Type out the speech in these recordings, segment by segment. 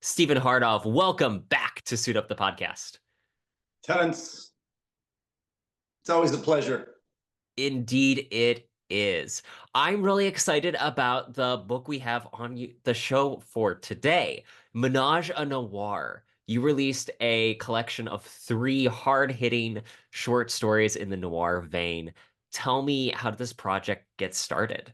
Steven Hartov, welcome back to Suit Up the Podcast. Terence, it's always a pleasure. Indeed, it is. I'm really excited about the book we have on the show for today, Ménage a Noir. You released a collection of three hard-hitting short stories in the noir vein. Tell me, how did this project get started?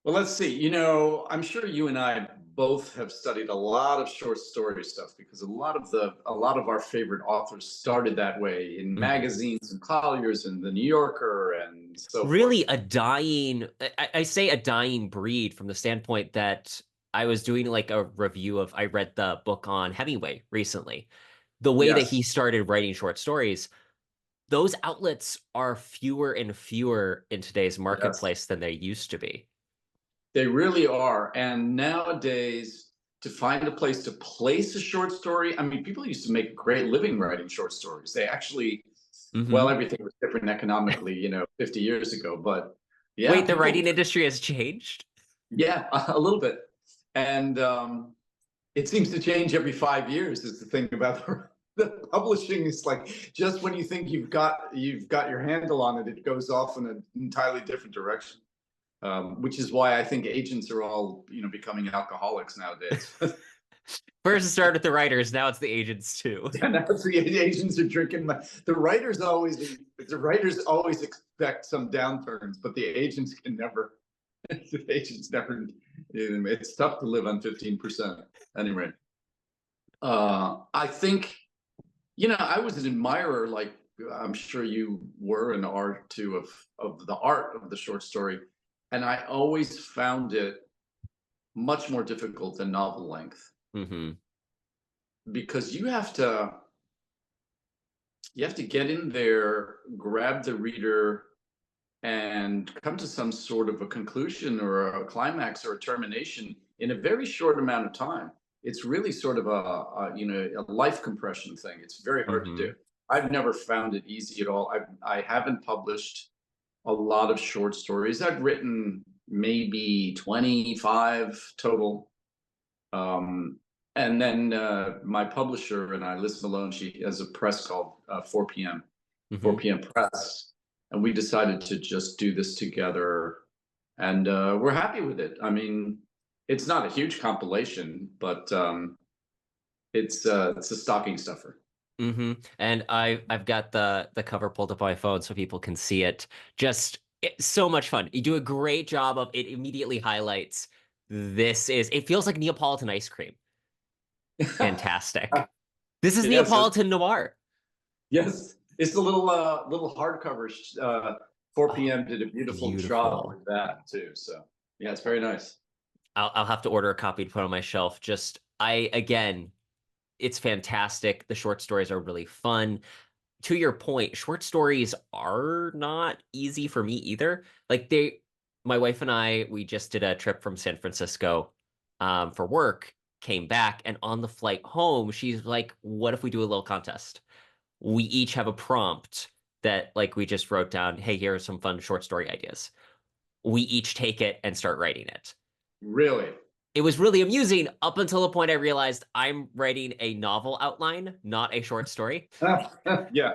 Well, let's see. I'm sure you and I both have studied a lot of short story stuff because a lot of our favorite authors started that way in Mhm. magazines and Collier's and the New Yorker and so forth. Really a dying, I say a dying breed from the standpoint that I was doing like a review of, I read the book on Hemingway recently. The way that he Yes, started writing short stories, those outlets are fewer and fewer in today's yes, marketplace than they used to be. they really are. And nowadays, to find a place to place a short story, I mean, people used to make a great living writing short stories. They actually, well, Hmm. everything was different economically, 50 years ago, but yeah, Wait, the people. writing industry has changed? Yeah, a little bit. And it seems to change every 5 years is the thing about the publishing. Is like just when you think you've got your handle on it, it goes off in an entirely different direction. Which is why I think agents are all becoming alcoholics nowadays. First it started with the writers, now it's the agents too. And now the agents are drinking. The writers always expect some downturns, but the agents can never. The agents never. It's tough to live on 15%. Anyway, I think I was an admirer, like I'm sure you were, an art too, of the art of the short story, and I always found it much more difficult than novel length Hmm. because you have to get in there, grab the reader, and come to some sort of a conclusion or a climax or a termination in a very short amount of time. It's really sort of a life compression thing. It's very hard to do. Hmm. I've never found it easy at all. I haven't published a lot of short stories. I've written maybe 25 total. Um, and then my publisher and I, Liz Malone, she has a press called 4 p.m. Hmm. 4 p.m. Press, and we decided to just do this together, and we're happy with it. I mean, it's not a huge compilation, but it's a stocking stuffer. And I've got the cover pulled up on my phone so people can see it. Just so much fun. You do a great job of it. Immediately highlights it feels like Neapolitan ice cream. Fantastic. This is Yes, Neapolitan noir. yes, it's a little hardcover. 4 Oh, p.m. did a beautiful job beautiful. with that too. So yeah, it's very nice. I'll have to order a copy to put on my shelf. Just I again, it's fantastic. The short stories are really fun. To your point, short stories are not easy for me either. Like my wife and I, we just did a trip from San Francisco for work, came back, and on the flight home, she's like, what if we do a little contest? We each have a prompt that like we just wrote down, hey, here are some fun short story ideas. We each take it and start writing it. Really. It was really amusing up until the point I realized I'm writing a novel outline, not a short story. Yeah.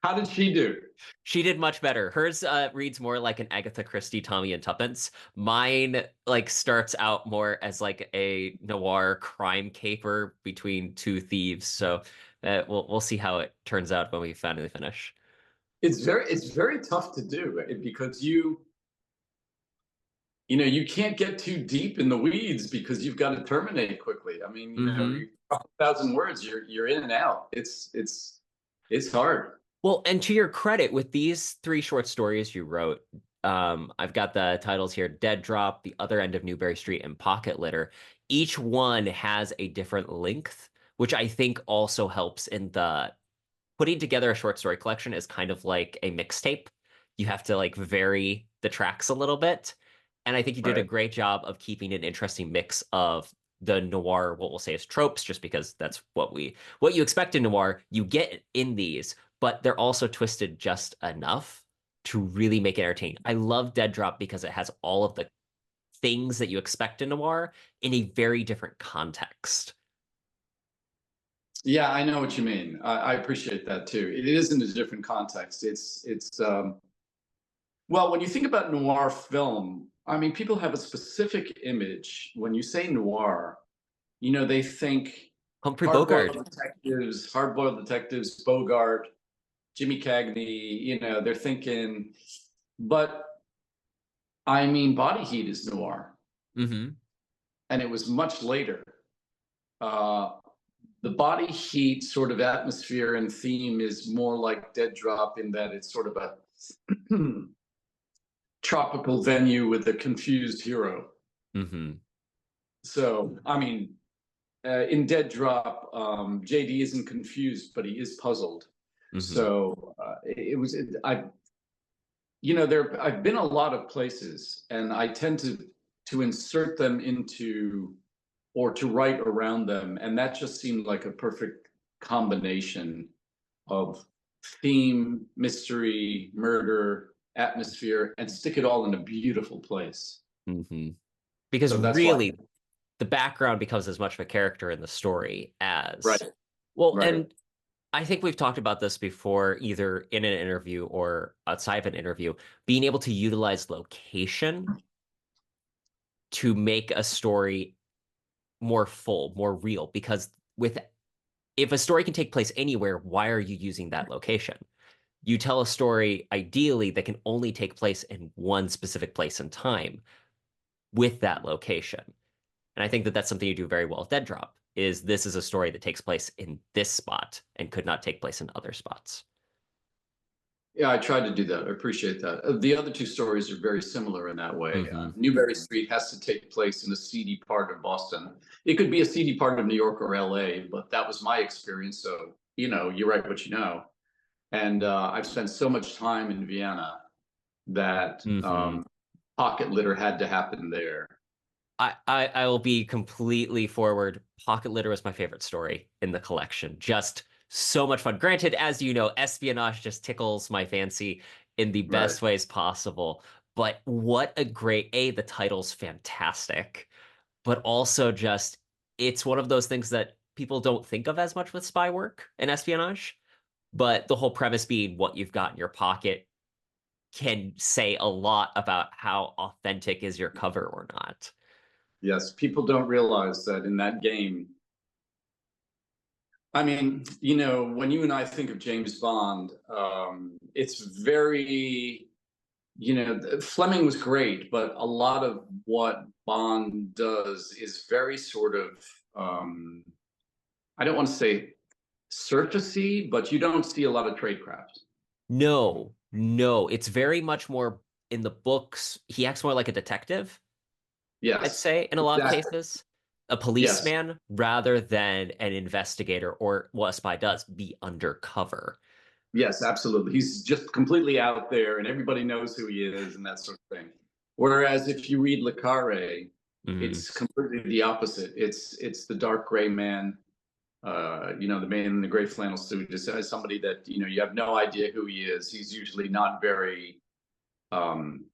How did she do? She did much better. Hers reads more like an Agatha Christie, Tommy and Tuppence. Mine like starts out more as like a noir crime caper between two thieves. So we'll see how it turns out when we finally finish. It's very tough to do because you can't get too deep in the weeds because you've got to terminate quickly. I mean, Hmm. you, a thousand words, you're in and out. It's hard. Well, and to your credit, with these three short stories you wrote, I've got the titles here: Dead Drop, The Other End of Newberry Street, and Pocket Litter. Each one has a different length, which I think also helps in the putting together a short story collection is kind of like a mixtape. You have to like vary the tracks a little bit. And I think you did a Right. great job of keeping an interesting mix of the noir, what we'll say is tropes, just because that's what you expect in noir, you get in these, but they're also twisted just enough to really make it entertaining. I love Dead Drop because it has all of the things that you expect in noir in a very different context. Yeah, I know what you mean. I appreciate that too. It is in a different context. Well, when you think about noir film, I mean, people have a specific image. When you say noir, they think Humphrey Bogart. hard-boiled detectives, Bogart, Jimmy Cagney, they're thinking, but I mean, Body Heat is noir, Hmm. and it was much later. Uh, the Body Heat sort of atmosphere and theme is more like Dead Drop in that it's sort of a tropical venue with a confused hero. Hmm. So, I mean, in Dead Drop, JD isn't confused, but he is puzzled. Hmm. So I've been a lot of places, and I tend to insert them into or to write around them, and that just seemed like a perfect combination of theme, mystery, murder, atmosphere, and stick it all in a beautiful place. Hmm. Because So that's why. really, the background becomes as much of a character in the story Right, as well. right. And I think we've talked about this before, either in an interview or outside of an interview, being able to utilize location to make a story more full, more real. Because with if a story can take place anywhere, why are you using that location? You tell a story ideally that can only take place in one specific place and time with that location. And I think that that's something you do very well with Dead Drop, is this is a story that takes place in this spot and could not take place in other spots. Yeah, I tried to do that. I appreciate that. The other two stories are very similar in that way. Hmm. Newberry Street has to take place in a seedy part of Boston. It could be a seedy part of New York or LA, but that was my experience. So, you write what you know. And I've spent so much time in Vienna that Hmm. pocket litter had to happen there. I will be completely forward. Pocket Litter was my favorite story in the collection. Just so much fun. Granted, as you know, espionage just tickles my fancy in the Right. best ways possible. But what a great the title's fantastic. But also just it's one of those things that people don't think of as much with spy work and espionage. But the whole premise being what you've got in your pocket can say a lot about how authentic is your cover or not. Yes, people don't realize that in that game. I mean, when you and I think of James Bond, it's very, Fleming was great, but a lot of what Bond does is very sort of, I don't want to say surfacey, but you don't see a lot of tradecraft. No, no, it's very much more in the books. He acts more like a detective, I'd Yes, say, in a lot of exactly. cases, a Yes, policeman rather than an investigator or what a spy does, be undercover. yes, absolutely. He's just completely out there, and everybody knows who he is, and that sort of thing. Whereas if you read Le Carre, Hmm. it's completely the opposite. It's the dark gray man, the man in the gray flannel suit, just as somebody that you have no idea who he is. He's usually not very um,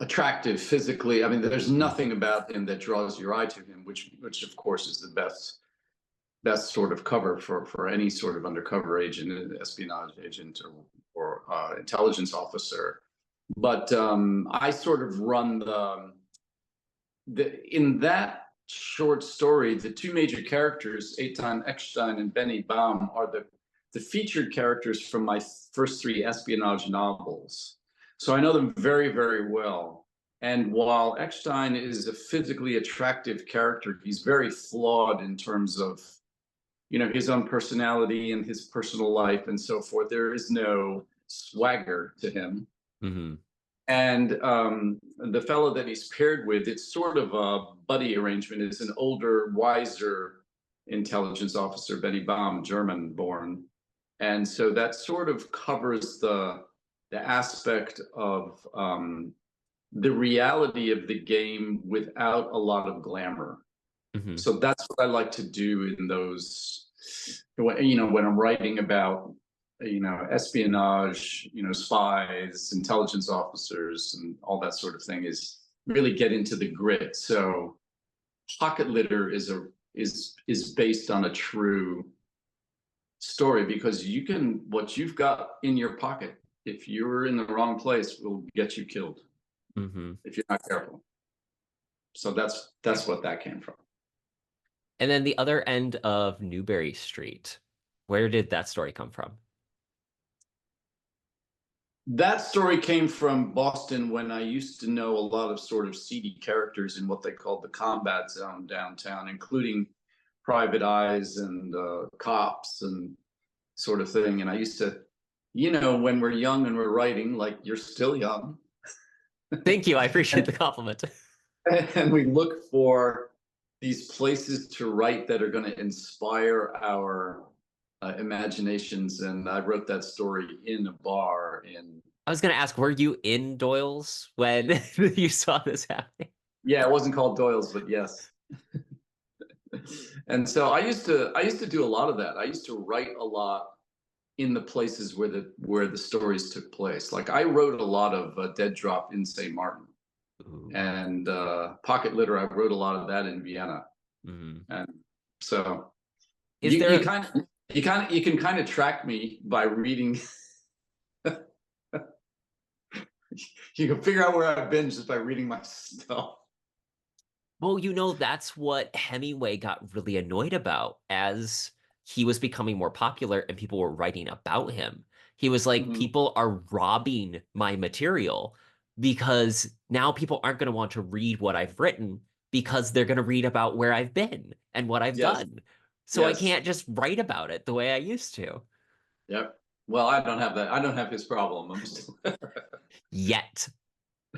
attractive physically. I mean, there's nothing Hmm. about him that draws your eye to him, which of course is the best sort of cover for any sort of undercover agent, espionage agent, or intelligence officer. But I sort of run the in that short story, the two major characters, Eitan Eckstein and Benny Baum, are the featured characters from my first three espionage novels. So I know them very, very well. And while Eckstein is a physically attractive character, he's very flawed in terms of his own personality and his personal life and so forth. There is no swagger to him. Hmm. And the fellow that he's paired with, it's sort of a buddy arrangement. It's an older, wiser intelligence officer, Benny Baum, German born. And so that sort of covers the aspect of the reality of the game without a lot of glamour. Hmm. So that's what I like to do in those, when I'm writing about, espionage, spies, intelligence officers, and all that sort of thing, is really get into the grit. So pocket litter is based on a true story, because you can, what you've got in your pocket, if you're in the wrong place, will get you killed Hmm. if you're not careful. So that's what that came from. And then the other end of Newberry Street, where did that story come from? That story came from Boston, when I used to know a lot of sort of seedy characters in what they called the combat zone downtown, including private eyes and cops and sort of thing. And I used to, when we're young and we're writing, like you're still young, Thank you. I appreciate and, the compliment. and we look for these places to write that are going to inspire our imaginations. And I wrote that story in a bar in. I was going to ask, were you in Doyle's when you saw this happening? Yeah, it wasn't called Doyle's, but yes. And so I used to do a lot of that. I used to write a lot in the places where the stories took place. Like I wrote a lot of Dead Drop in St. Martin, Ooh. and Pocket Litter. I wrote a lot of that in Vienna, Mhm. and so Is you there you a, kind of you can kind of track me by reading. You can figure out where I've been just by reading my stuff. well, that's what Hemingway got really annoyed about as he was becoming more popular and people were writing about him. He was like, Mhm. people are robbing my material because now people aren't going to want to read what I've written because they're going to read about where I've been and what I've Yes, done. So I yes, can't just write about it the way I used to. yep. Well, I don't have that. I don't have his problem. I'm still Yet.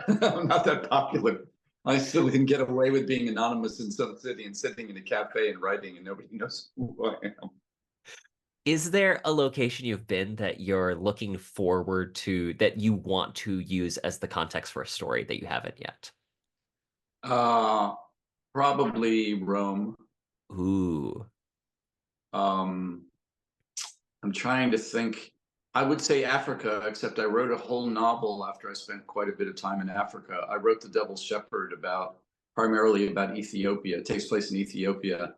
I'm not that popular. I still can get away with being anonymous in some city and sitting in a cafe and writing, and nobody knows who I am. Is there a location you've been that you're looking forward to that you want to use as the context for a story that you haven't yet? Uh, Probably Rome. Ooh. Um, I'm trying to think. I would say Africa, except I wrote a whole novel after I spent quite a bit of time in Africa. I wrote The Devil's Shepherd, primarily about Ethiopia. It takes place in Ethiopia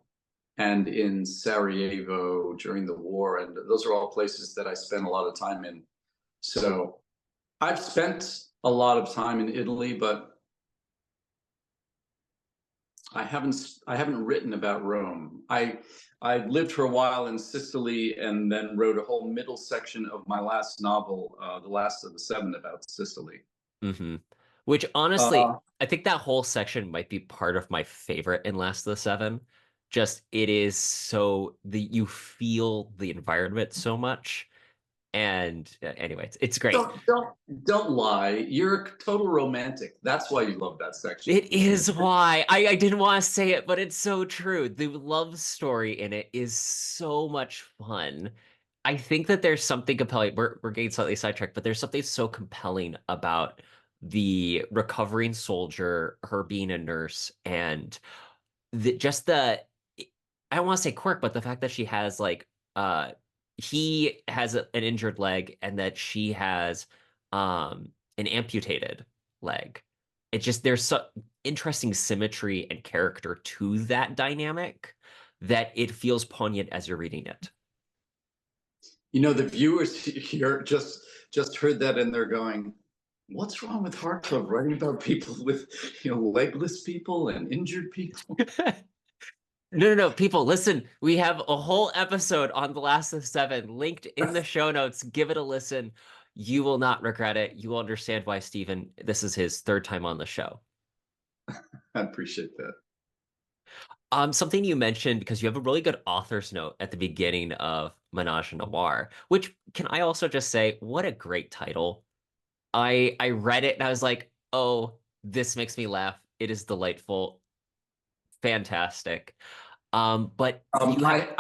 and in Sarajevo during the war, and those are all places that I spent a lot of time in. So I've spent a lot of time in Italy, but I haven't written about Rome. I lived for a while in Sicily, and then wrote a whole middle section of my last novel, The Last of the Seven, about Sicily. Hmm. Which honestly, Uh, I think that whole section might be part of my favorite in Last of the Seven. Just it is so the you feel the environment so much. And anyway, it's great. don't lie. You're a total romantic. That's why you love that section. It is why I didn't want to say it, but it's so true. The love story in it is so much fun. I think that there's something compelling. We're getting slightly sidetracked, but there's something so compelling about the recovering soldier, her being a nurse, and just the I don't want to say quirk, but the fact that she has he has an injured leg and that she has an amputated leg. It just there's so interesting symmetry and character to that dynamic that it feels poignant as you're reading it. The viewers here just heard that, and they're going, "What's wrong with Hartov writing about people with, legless people and injured people?" No, no, no, people, listen. We have a whole episode on The Last of Seven linked in the show notes. Give it a listen. You will not regret it. You will understand why Steven, this is his third time on the show. I appreciate that. Something you mentioned because you have a really good author's note at the beginning of Menage a Noir, which can I also just say, what a great title. I read it and I was like, oh, this makes me laugh. It is delightful, fantastic. But you have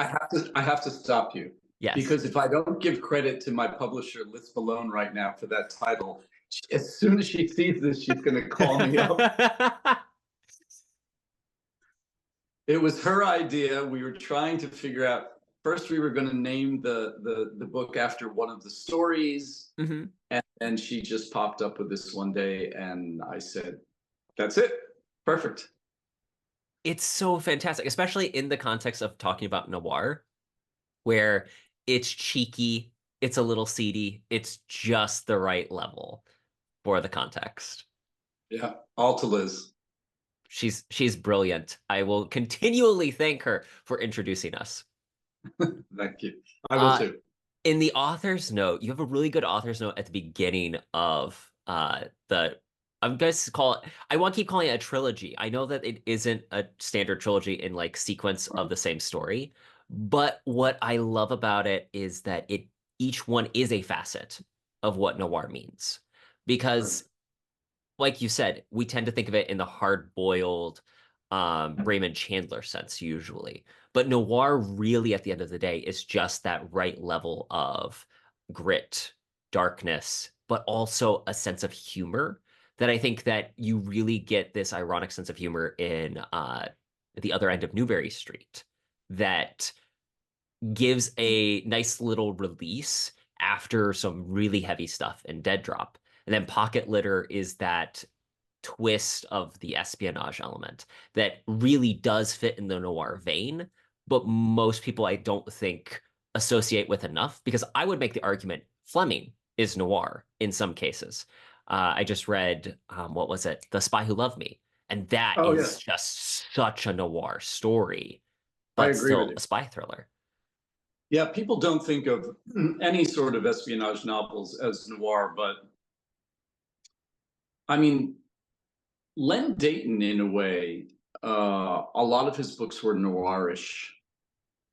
I have to stop you, yes. because if I don't give credit to my publisher Liz Malone right now for that title, as soon as she sees this, she's going to call me up. It was her idea. We were trying to figure out. First, we were going to name the book after one of the stories, Mhm. and she just popped up with this one day, and I said, That's it. Perfect. It's so fantastic, especially in the context of talking about noir, where it's cheeky, it's a little seedy, it's just the right level for the context. Yeah. All to Liz. She's brilliant. I will continually thank her for introducing us. Thank you. I will Uh, too. in the author's note, you have a really good author's note at the beginning of the I'm going to call it I want to keep calling it a trilogy. I know that it isn't a standard trilogy in like sequence of the same story, but what I love about it is that it each one is a facet of what noir means. Right. Because like you said, we tend to think of it in the hard-boiled Raymond Chandler sense usually. But noir really at the end of the day is just that right level of grit, darkness, but also a sense of humor that I think that you really get this ironic sense of humor in The Other End of Newbury Street that gives a nice little release after some really heavy stuff in Dead Drop. And then Pocket Litter is that twist of the espionage element that really does fit in the noir vein, but most people I don't think associate with enough because I would make the argument Fleming is noir in some cases. I just read, what was it? The Spy Who Loved Me. And that Oh, is yes. just such a noir story, I but agree with still you. a spy thriller. Yeah. People don't think of any sort of espionage novels as noir, but I mean, Len Deighton, in a way, a lot of his books were noirish.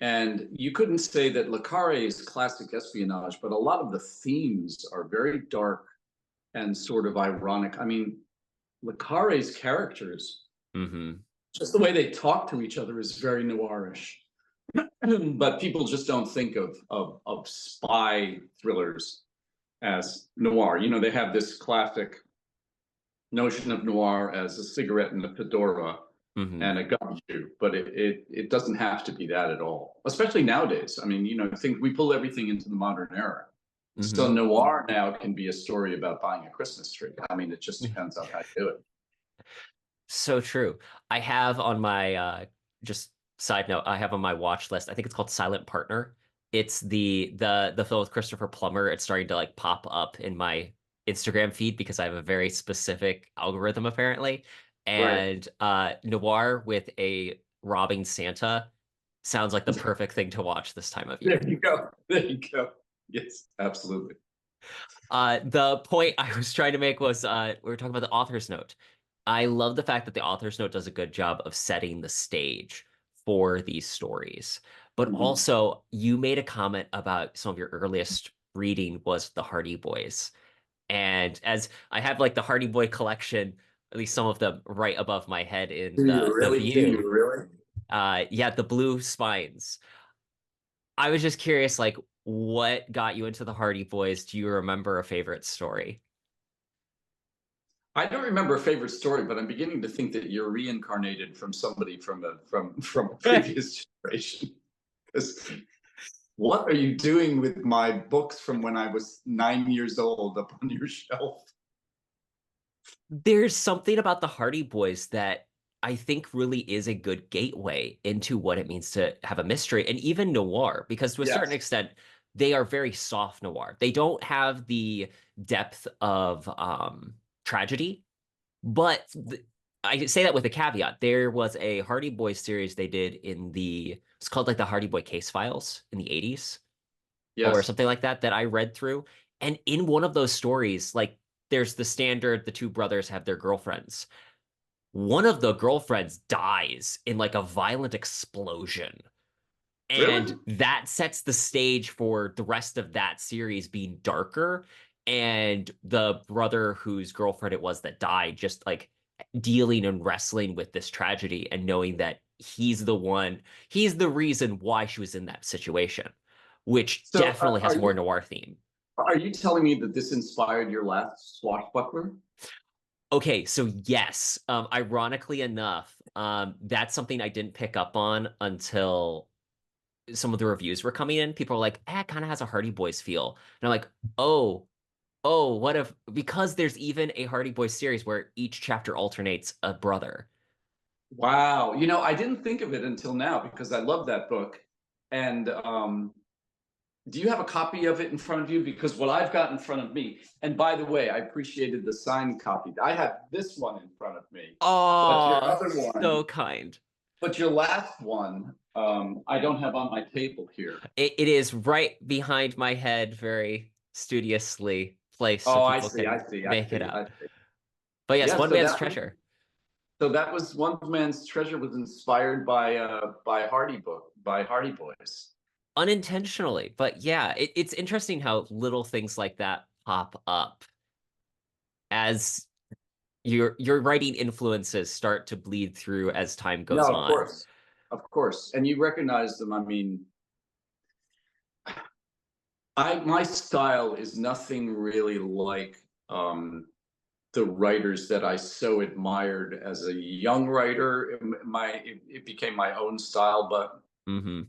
And you couldn't say that Le Carre is classic espionage, but a lot of the themes are very dark and sort of ironic. I mean, Le Carre's characters, Hmm. just the way they talk to each other is very noirish. But people just don't think of spy thrillers as noir. You know, they have this classic notion of noir as a cigarette and a fedora Hmm. and a gumshoe, but it doesn't have to be that at all, especially nowadays. I mean, you know, I think we pull everything into the modern era. So Hmm. noir now can be a story about buying a Christmas tree. I mean, it just depends on how you do it. So true. I have on my just side note, I have on my watch list. I think it's called Silent Partner. It's the film with Christopher Plummer. It's starting to like pop up in my Instagram feed because I have a very specific algorithm apparently. Right. And noir with a robbing Santa sounds like the perfect thing to watch this time of There year. you go. There you go. Yes, absolutely. The point I was trying to make was we were talking about the author's note. I love the fact that the author's note does a good job of setting the stage for these stories. But Mhm. also, you made a comment about some of your earliest reading was the Hardy Boys. And as I have like the Hardy Boy collection, at least some of them right above my head in Do you the really? Do you view. really? Yeah, the blue spines. I was just curious, like, what got you into the Hardy Boys? Do you remember a favorite story? I don't remember a favorite story, but I'm beginning to think that you're reincarnated from somebody from a previous generation. Because what are you doing with my books from when I was 9 years old up on your shelf? There's something about the Hardy Boys that I think really is a good gateway into what it means to have a mystery and even noir, because to a certain Yes. extent, they are very soft noir. They don't have the depth of tragedy, but I say that with a caveat. There was a Hardy Boys series they did it's called like the Hardy Boy Case Files in the 80s or Yes. something like that that I read through. And in one of those stories, like there's the standard, the two brothers have their girlfriends. One of the girlfriends dies in like a violent explosion. And Really? that sets the stage for the rest of that series being darker. And the brother whose girlfriend it was that died, just like dealing and wrestling with this tragedy and knowing that he's the reason why she was in that situation, which So definitely has more noir theme. are you telling me that this inspired your last swashbuckler? Okay, so yes, ironically enough, that's something I didn't pick up on until some of the reviews were coming in. People are like, "Eh, it kind of has a Hardy Boys feel," and I'm like, "Oh." Oh, what if, because there's even a Hardy Boys series where each chapter alternates a brother. Wow. I didn't think of it until now because I love that book. And do you have a copy of it in front of you? Because what I've got in front of me, and by the way, I appreciated the signed copy. I have this one in front of me, but your Oh, other one, so kind. but your last one, I don't have on my table here. It is right behind my head, very studiously placed so Oh, I people see. I can see. I make it see. I out. see. But yes, Yeah. one man's treasure. So that was One Man's Treasure was inspired by Hardy Boys. Unintentionally. But yeah, it's interesting how little things like that pop up as your writing influences start to bleed through as time No, goes of on. course, of course, and you recognize them. I mean, my style is nothing really like the writers that I so admired as a young writer. It became my own style, but Hmm.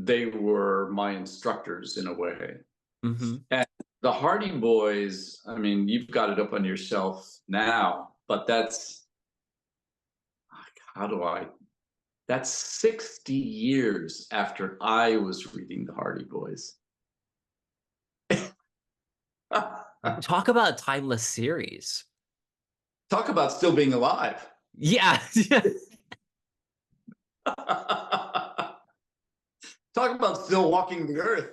they were my instructors in a way. Hmm. And the Hardy Boys, I mean, you've got it up on your shelf now, but how do I? That's 60 years after I was reading the Hardy Boys. Talk about a timeless series. Talk about still being alive. Yeah. Talk about still walking the earth.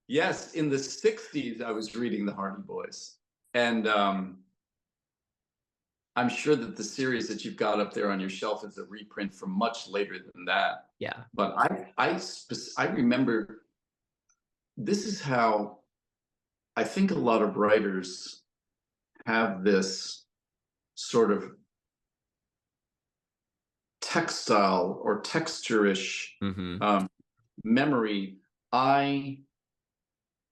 Yes, in the 60s, I was reading the Hardy Boys. And I'm sure that the series that you've got up there on your shelf is a reprint from much later than that. Yeah. But I remember this is how I think a lot of writers have this sort of textile or texturish Hmm. um, memory. I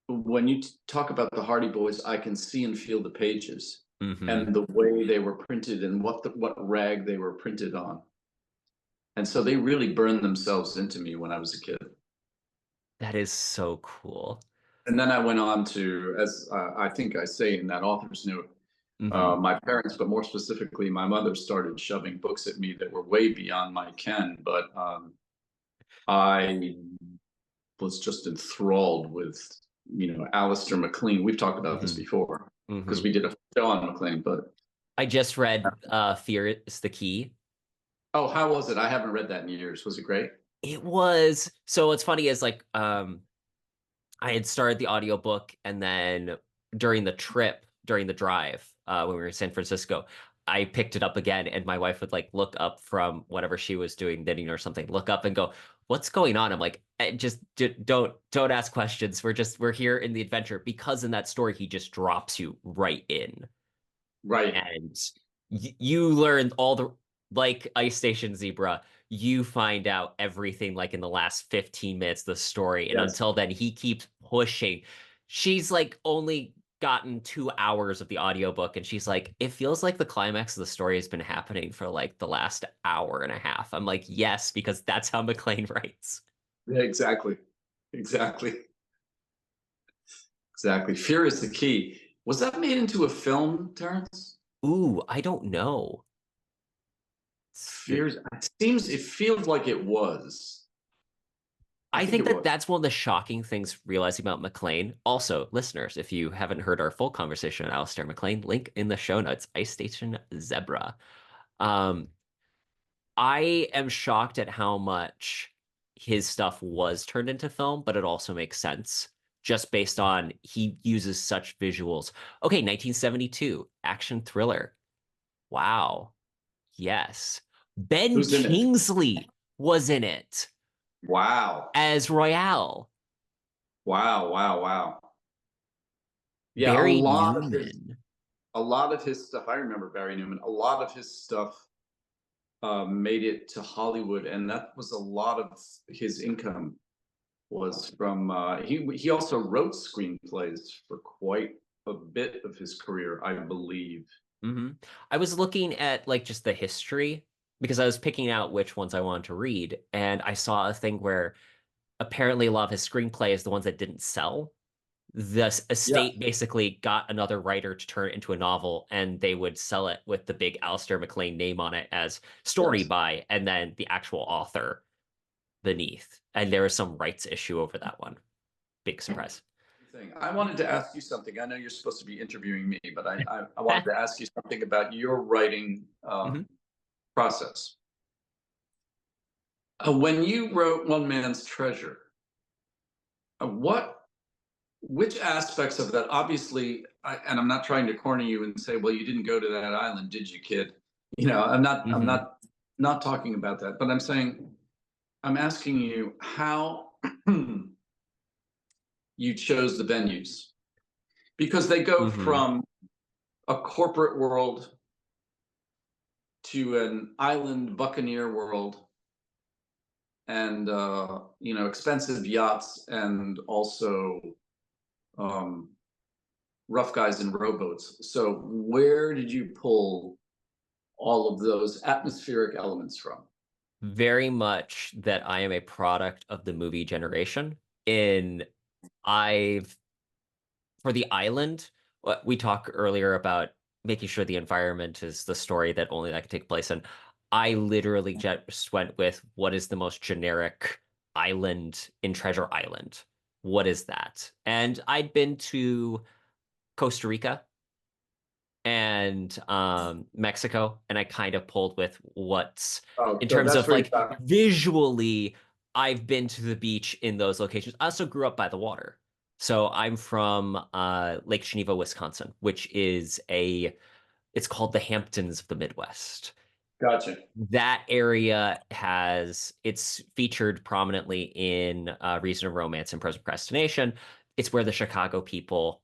When you talk about the Hardy Boys, I can see and feel the pages Hmm. and the way they were printed and what rag they were printed on. And so they really burned themselves into me when I was a kid. That is so cool. And then I went on to, as I think I say in that author's note, Hmm. my parents, but more specifically, my mother started shoving books at me that were way beyond my ken. But I was just enthralled with, Alistair MacLean. We've talked about this Hmm. before Hmm. because we did a show on MacLean. But I just read Fear is the Key. oh, how was it? I haven't read that in years. Was it great? It was, so what's funny is like I had started the audiobook and then during the trip, during the drive, when we were in San Francisco, I picked it up again and my wife would like look up from whatever she was doing, knitting or something, look up and go, "What's going on?" I'm like, Just don't ask questions. We're here in the adventure." Because in that story he just drops you right in Right. and you learn all the, like Ice Station Zebra, you find out everything like in the last 15 minutes of the story. And Yes. until then, he keeps pushing. She's like only gotten 2 hours of the audiobook, and she's like, it feels like the climax of the story has been happening for like the last hour and a half. I'm like, yes, because that's how McLean writes. Yeah, exactly. Exactly. Exactly. Fear is the key. Was that made into a film, Terrence? Ooh, I don't know. It feels like it was. I I think think it that was. that's one of the shocking things realizing about McLean. Also, listeners, if you haven't heard our full conversation on Alistair McLean, link in the show notes, Ice Station Zebra. Um, I am shocked at how much his stuff was turned into film, but it also makes sense just based on he uses such visuals. Okay, 1972, action thriller. Wow. Yes. Ben Who's in it? Kingsley was in it Wow. as Royale. Wow. Wow. Wow. Yeah, Barry Newman. a lot of his stuff. I remember Barry Newman. A lot of his stuff made it to Hollywood, and that was a lot of his income was from. He also wrote screenplays for quite a bit of his career, I believe. Hmm. I was looking at like just the history because I was picking out which ones I wanted to read, and I saw a thing where apparently a lot of his screenplays, the ones that didn't sell, The Yeah. estate basically got another writer to turn it into a novel, and they would sell it with the big Alistair MacLean name on it as story Yes. by, and then the actual author beneath. And there was some rights issue over that one. Big surprise. Thing. I wanted to ask you something. I know you're supposed to be interviewing me, but I wanted to ask you something about your writing Mhm. process. When you wrote One Man's Treasure, what which aspects of that, obviously, and I'm not trying to corner you and say, well, you didn't go to that island, did you, kid? I'm Mhm. not talking about that, but I'm asking you how you chose the venues, because they go Mhm. from a corporate world to an island buccaneer world, and expensive yachts, and also um, rough guys in rowboats. So where did you pull all of those atmospheric elements from? Very much that I am a product of the movie generation. In I've for the island, we talked earlier about making sure the environment is the story that only that can take place in. I literally just went with what is the most generic island in Treasure Island? What is that? And I'd been to Costa Rica and Mexico, and I kind of pulled with what's Oh, in so terms that's of where you like got. visually, I've been to the beach in those locations. I also grew up by the water. So I'm from Lake Geneva, Wisconsin, which is it's called the Hamptons of the Midwest. Gotcha. That area it's featured prominently in Reason of Romance and Procrastination. It's where the Chicago people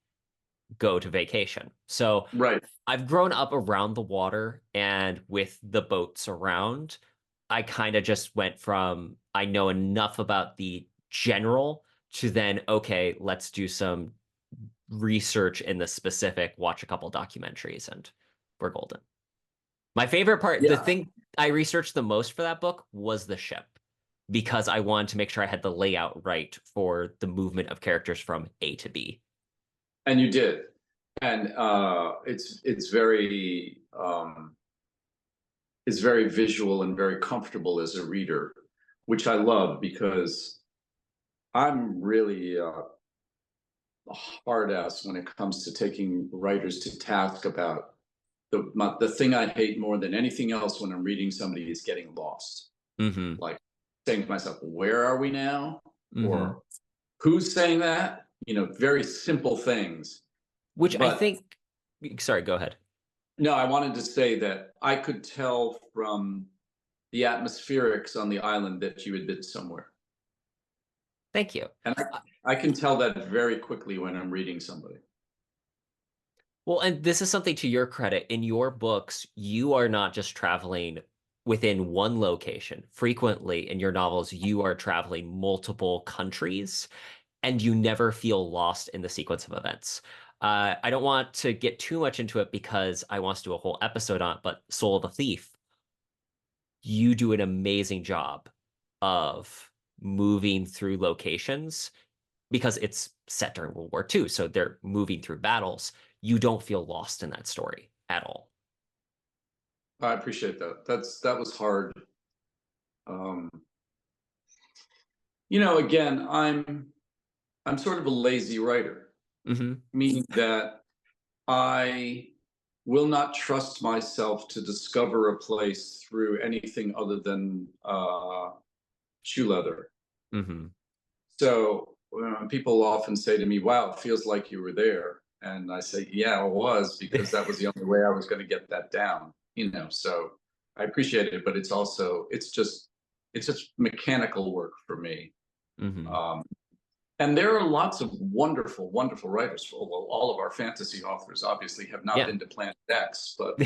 go to vacation. So Right. I've grown up around the water and with the boats around. I kind of just went from I know enough about the general to then, okay, let's do some research in the specific, watch a couple documentaries, and we're golden. My favorite part, the Yeah. thing I researched the most for that book was the ship because I wanted to make sure I had the layout right for the movement of characters from A to B. And you did. And it's very visual and very comfortable as a reader, which I love, because I'm really a hard ass when it comes to taking writers to task about the thing I hate more than anything else when I'm reading somebody is getting lost. Hmm. Like saying to myself, where are we now? Hmm. Or who's saying that? Very simple things. Which I But think, sorry, go ahead. no, I wanted to say that I could tell from the atmospherics on the island that you had been somewhere. Thank you. And I can tell that very quickly when I'm reading somebody. Well, and this is something to your credit. In your books, you are not just traveling within one location. Frequently in your novels, you are traveling multiple countries and you never feel lost in the sequence of events. I don't want to get too much into it because I want to do a whole episode on it, but Soul of a Thief, you do an amazing job of moving through locations because it's set during World War II. So they're moving through battles. You don't feel lost in that story at all. I appreciate that. That was hard. Um, again, I'm sort of a lazy writer, Hmm. meaning that I will not trust myself to discover a place through anything other than shoe leather. Hmm. So people often say to me, "Wow, it feels like you were there," and I say, "Yeah, it was, because that was the only way I was going to get that down." So I appreciate it, but it's just mechanical work for me. Hmm. Um, and there are lots of wonderful, wonderful writers. Well, all of our fantasy authors obviously have not Yeah. been to Planet X, but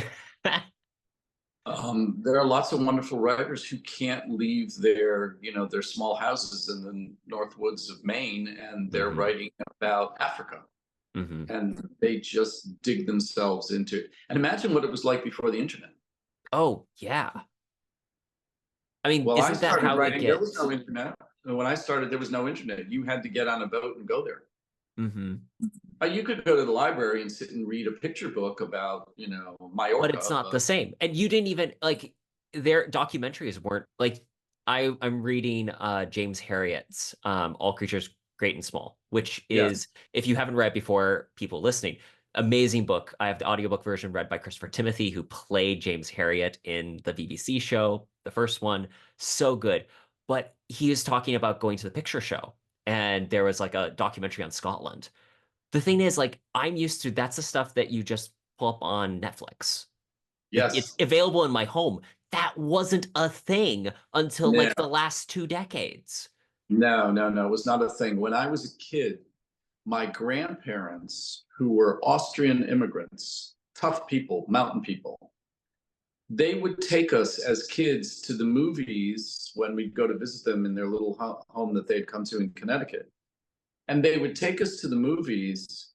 there are lots of wonderful writers who can't leave their small houses in the North Woods of Maine, and they're Hmm. writing about Africa, Hmm. and they just dig themselves into it. And imagine what it was like before the internet. Oh, yeah. I mean, Well, I isn't that started how it writing, there was gets? no internet. When I started, there was no internet. You had to get on a boat and go there. Mm-hmm. You could go to the library and sit and read a picture book about, But it's Majorca, not the but same. And you didn't even like their documentaries weren't like I'm reading James Herriot's All Creatures Great and Small, which yes, is if you haven't read before, people listening, amazing book. I have the audiobook version read by Christopher Timothy, who played James Herriot in the BBC show, the first one. So good. But he is talking about going to the picture show, and there was like a documentary on Scotland. The thing is, like, I'm used to that's the stuff that you just pull up on Netflix. It's yes, available in my home. That wasn't a thing until no, like the last 2 decades. no, no, no, it was not a thing. When I was a kid, my grandparents, who were Austrian immigrants, tough people, mountain people, they would take us as kids to the movies when we'd go to visit them in their little home that they'd come to in Connecticut. And they would take us to the movies,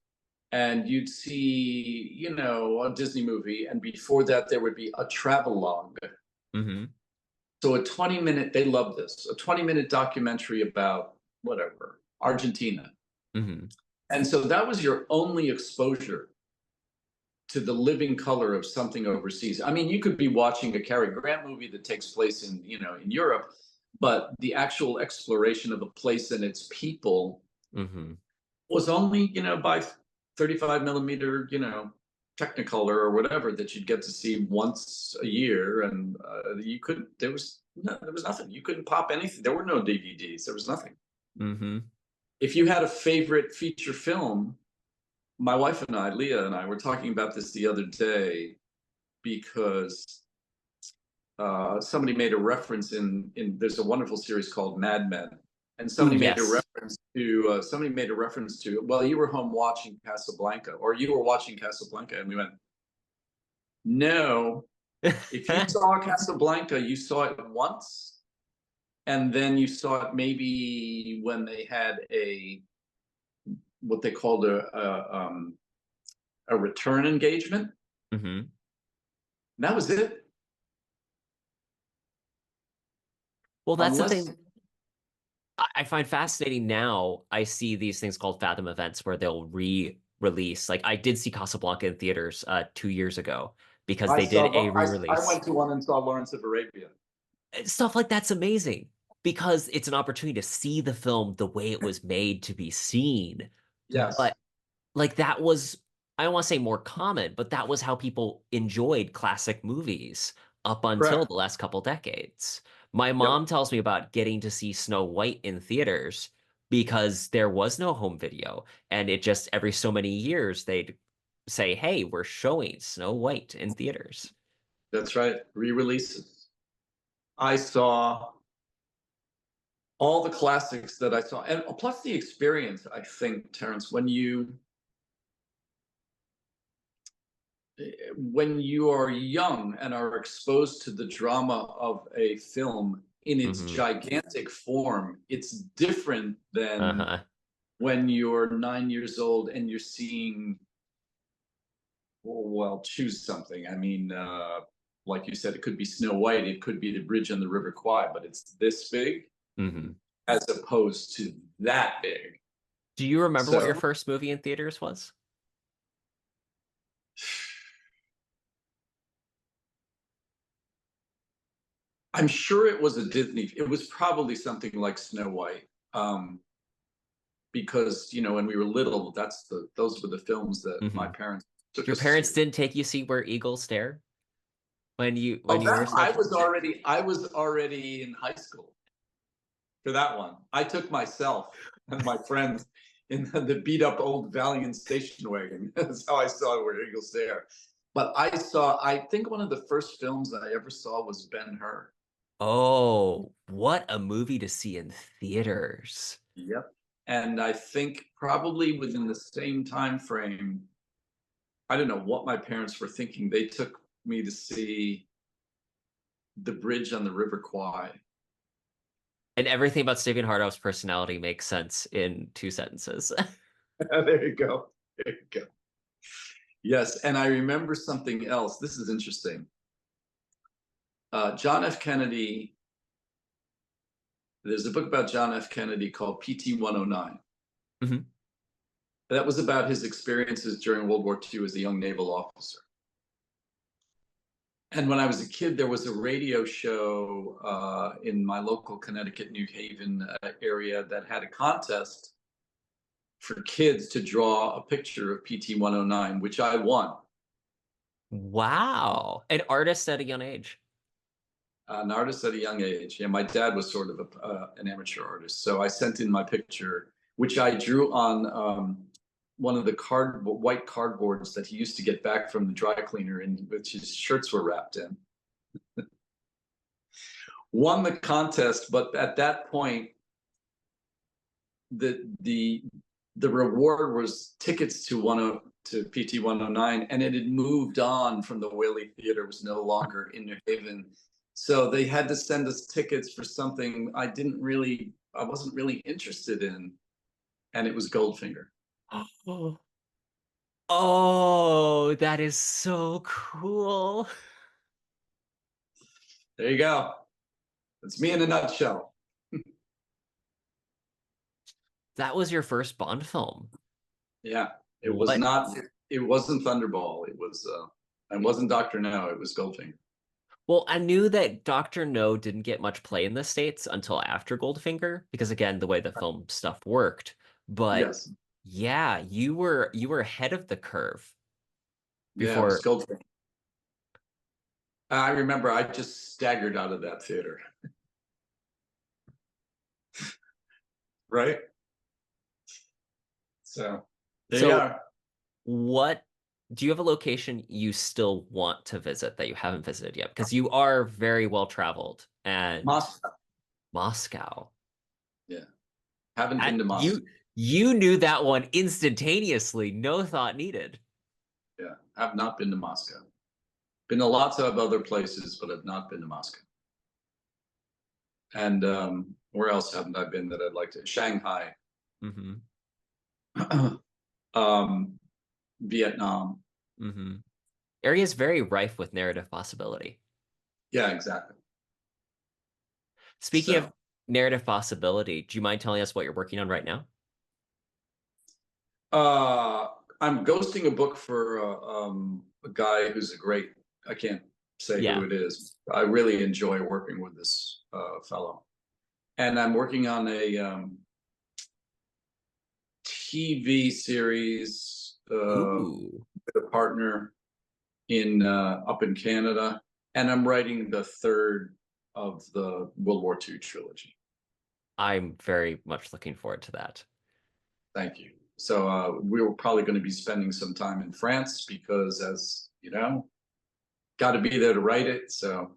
and you'd see, a Disney movie. And before that, there would be a travelogue. Hmm. So they love this, a 20-minute documentary about whatever, Argentina. Hmm. And so that was your only exposure to the living color of something overseas. I mean, you could be watching a Cary Grant movie that takes place in Europe, but the actual exploration of a place and its people Hmm. was only, by 35 millimeter, Technicolor or whatever that you'd get to see once a year, and you couldn't. There was nothing. You couldn't pop anything. There were no DVDs. There was nothing. Hmm. If you had a favorite feature film, my wife and I, Leah and I, were talking about this the other day because somebody made a reference in there's a wonderful series called Mad Men, and Oh, somebody made a yes. reference to, well, you were home watching Casablanca, or you were watching Casablanca, and we went, no. If you saw Casablanca, you saw it once, and then you saw it maybe when they had a what they called a return engagement. Hmm. That was it. Well, that's the Unless, thing I find fascinating now. I see these things called Fathom events where they'll re-release. Like I did see Casablanca in theaters 2 years ago because they did a I re-release. went to one and saw Lawrence of Arabia. Stuff like that's amazing because it's an opportunity to see the film the way it was made to be seen. Yes, But like that was, I don't want to say more common, but that was how people enjoyed classic movies up until correct. the last couple decades. My Yep, mom tells me about getting to see Snow White in theaters because there was no home video. And it just every so many years they'd say, hey, we're showing Snow White in theaters. that's right. Re-releases. I saw all the classics that I saw, and plus the experience. I think, Terrence, when you are young and are exposed to the drama of a film in its Hmm. gigantic form, it's different than Uh-huh. when you're 9 years old and you're seeing, well, choose something. I mean, like you said, it could be Snow White, it could be The Bridge on the River Kwai, but it's this big Hmm. as opposed to that big. Do you remember what your So first movie in theaters was? I'm sure it was a Disney. It was probably something like Snow White, because when we were little, those were the films that my Hmm. parents took Your us parents to. didn't take you see Where Eagles Dare when Oh, you were I such. was already in high school for that one. I took myself and my friends in the beat up old Valiant station wagon. That's how I saw Where Eagles Dare. But I think one of the first films I ever saw was Ben-Hur. Oh, what a movie to see in theaters. Yep. And I think probably within the same time frame, I don't know what my parents were thinking. They took me to see The Bridge on the River Kwai. And everything about Steven Hartov's personality makes sense in 2 sentences. There you go. There you go. Yes, and I remember something else. This is interesting. John F. Kennedy. There's a book about John F. Kennedy called PT 109. Mhm. That was about his experiences during World War II as a young naval officer. And when I was a kid, there was a radio show in my local Connecticut, New Haven area that had a contest for kids to draw a picture of PT 109, which I won. Wow. An artist at a young age. An artist at a young age. Yeah, my dad was sort of an amateur artist, so I sent in my picture, which I drew on one of the white cardboards that he used to get back from the dry cleaner, in which his shirts were wrapped in. Won the contest, but at that point, the reward was tickets to PT 109, and it had moved on from the Whaley Theater, was no longer in New Haven. So they had to send us tickets for something I wasn't really interested in, and it was Goldfinger. Oh, oh, that is so cool. There you go. That's me in a nutshell. That was your first Bond film. Yeah, it was What? not. It wasn't Thunderball. It was. It wasn't Doctor No. It was Goldfinger. Well, I knew that Dr. No didn't get much play in the States until after Goldfinger, because again, the way the film stuff worked. But Yes. yeah, you were ahead of the curve Yeah, it was before. Goldfinger. I remember I just staggered out of that theater. Right. So there you So are. what do you have a location you still want to visit that you haven't visited yet? Because you are very well traveled and Moscow. Moscow. Yeah. Haven't I, been to Moscow. you knew that one instantaneously, no thought needed. Yeah. Have not been to Moscow. Been to lots of other places, but I've not been to Moscow. And where else haven't I been that I'd like to? Shanghai, Hmm. um, Vietnam. Area is very rife with narrative possibility. Yeah, exactly. Speaking of So narrative possibility, do you mind telling us what you're working on right now? uh, I'm ghosting a book for a guy who's a great. I can't say who Yeah. it is. I really enjoy working with this fellow, and I'm working on a TV series Ooh. with a partner in up in Canada, and I'm writing the third of the World War II trilogy. I'm very much looking forward to that. Thank you. So we were probably going to be spending some time in France because, as you know, got to be there to write it. So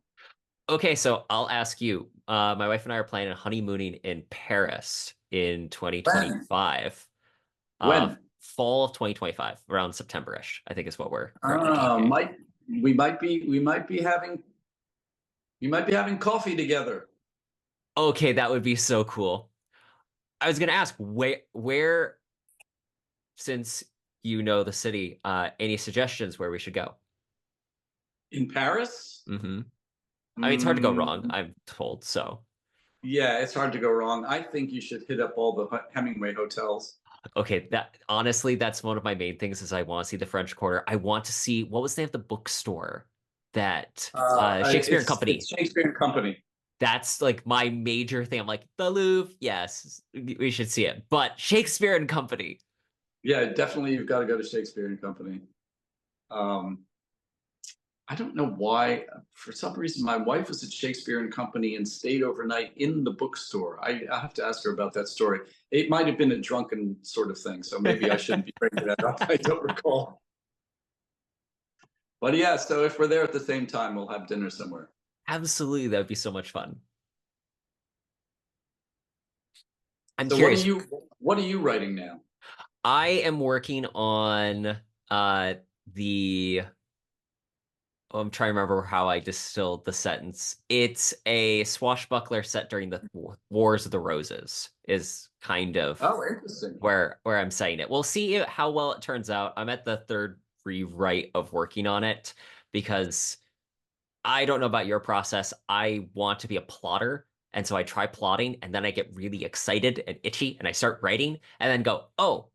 Okay, so I'll ask you. My wife and I are planning on honeymooning in Paris in when 2025. Uh, when fall of 2025, around September-ish, I think is what we're currently talking. might we might be having coffee together. Okay, that would be so cool. I was gonna ask where, since you know the city, any suggestions where we should go? In Paris. Hmm. I mean, it's hard to go wrong, Mm, I'm told. So, yeah, it's hard to go wrong. I think you should hit up all the Hemingway hotels. okay, that honestly, that's one of my main things is I want to see the French Quarter. I want to see what was the name of the bookstore that Shakespeare and It's Company. Shakespeare and Company. That's like my major thing. I'm like, the Louvre, yes, we should see it. But Shakespeare and Company. Yeah, definitely. You've got to go to Shakespeare and Company. Um, I don't know why. For some reason, my wife was at Shakespeare and Company and stayed overnight in the bookstore. I have to ask her about that story. It might have been a drunken sort of thing, so maybe I shouldn't be bringing that up. I don't recall. But yeah, so if we're there at the same time, we'll have dinner somewhere. Absolutely, that would be so much fun. I'm So curious. what are you writing now? I am working on uh the oh, I'm trying to remember how I distilled the sentence. It's a swashbuckler set during the Wars of the Roses, is kind of Oh, interesting. where I'm saying it. We'll see how well it turns out. I'm at the third rewrite of working on it because I don't know about your process. I want to be a plotter. And so I try plotting and then I get really excited and itchy and I start writing and then go, oh,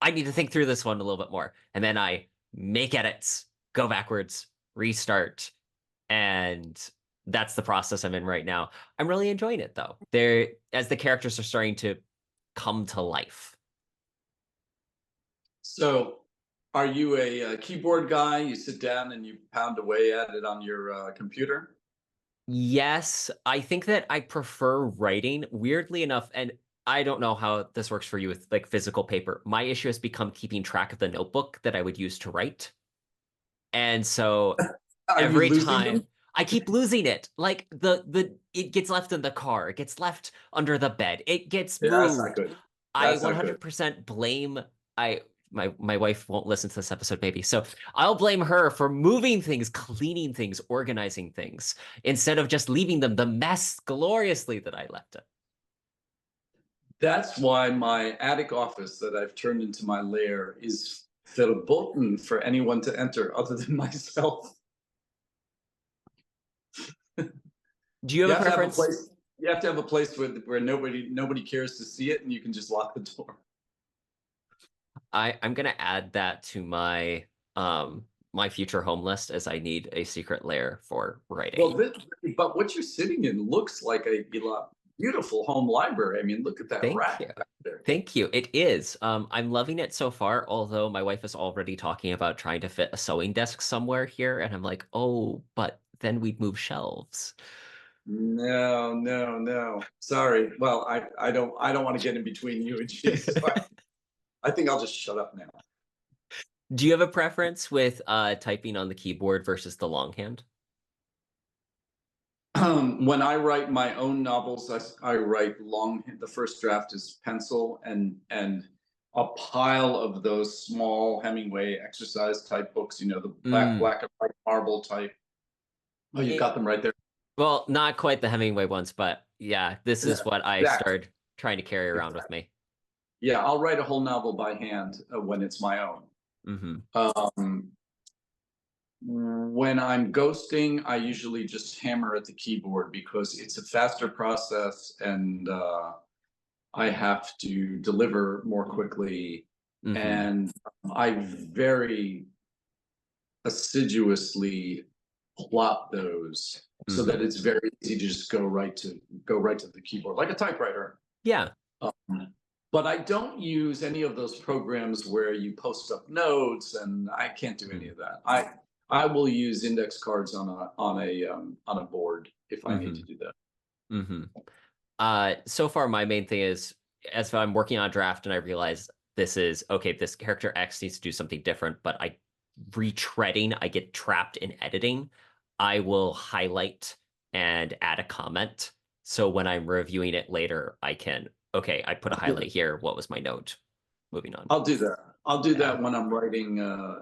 I need to think through this one a little bit more. And then I make edits, go backwards, restart. And that's the process I'm in right now. I'm really enjoying it though. There, as the characters are starting to come to life. So, are you a keyboard guy? You sit down and you pound away at it on your computer? Yes, I think that I prefer writing, weirdly enough, and I don't know how this works for you with like physical paper. My issue has become keeping track of the notebook that I would use to write. And so Are you every losing them? time I keep losing it. Like the it gets left in the car, it gets left under the bed, it gets Yeah, that's not moved. good. I That's not good. 100% blame I my wife won't listen to this episode maybe. So I'll blame her for moving things, cleaning things, organizing things instead of just leaving them the mess gloriously that I left it. That's why my attic office that I've turned into my lair is verboten for anyone to enter other than myself. Do you You have a have to have a preference? place. You have to have a place where nobody cares to see it, and you can just lock the door. I'm gonna add that to my future home list as I need a secret lair for Well, writing. but what you're sitting in looks like a beautiful home library. I mean, look at that Thank you. rack back there. Thank you. It is. I'm loving it so far, although my wife is already talking about trying to fit a sewing desk somewhere here, and I'm like, oh, but then we'd move shelves. No, no, no. Sorry. Well, I don't want to get in between you and she. So I think I'll just shut up now. Do you have a preference with typing on the keyboard versus the longhand? When I write my own novels, I write long. The first draft is pencil, and a pile of those small Hemingway exercise type books. You know, the Mm. black and white marble type. Oh, you've got them right there. Well, not quite the Hemingway ones, but yeah, this Yeah, is what I exactly. started trying to carry around with Exactly. me. Yeah, I'll write a whole novel by hand when it's my own. Hmm. Um, when I'm ghosting, I usually just hammer at the keyboard because it's a faster process, and I have to deliver more quickly. Hmm. And I very assiduously plot those so that Hmm. it's very easy to just go right to the keyboard like a typewriter. Yeah. But I don't use any of those programs where you post up notes, and I can't do any of that. I will use index cards on a board if I need Hmm. to do that. Hmm. So far, my main thing is as I'm working on a draft and I realize this is okay, this character X needs to do something different, but I retreading, I get trapped in editing. I will highlight and add a comment. So when I'm reviewing it later, I can, okay, I put a highlight here. What was my note? Moving on. I'll do that. I'll do Yeah. that when I'm writing.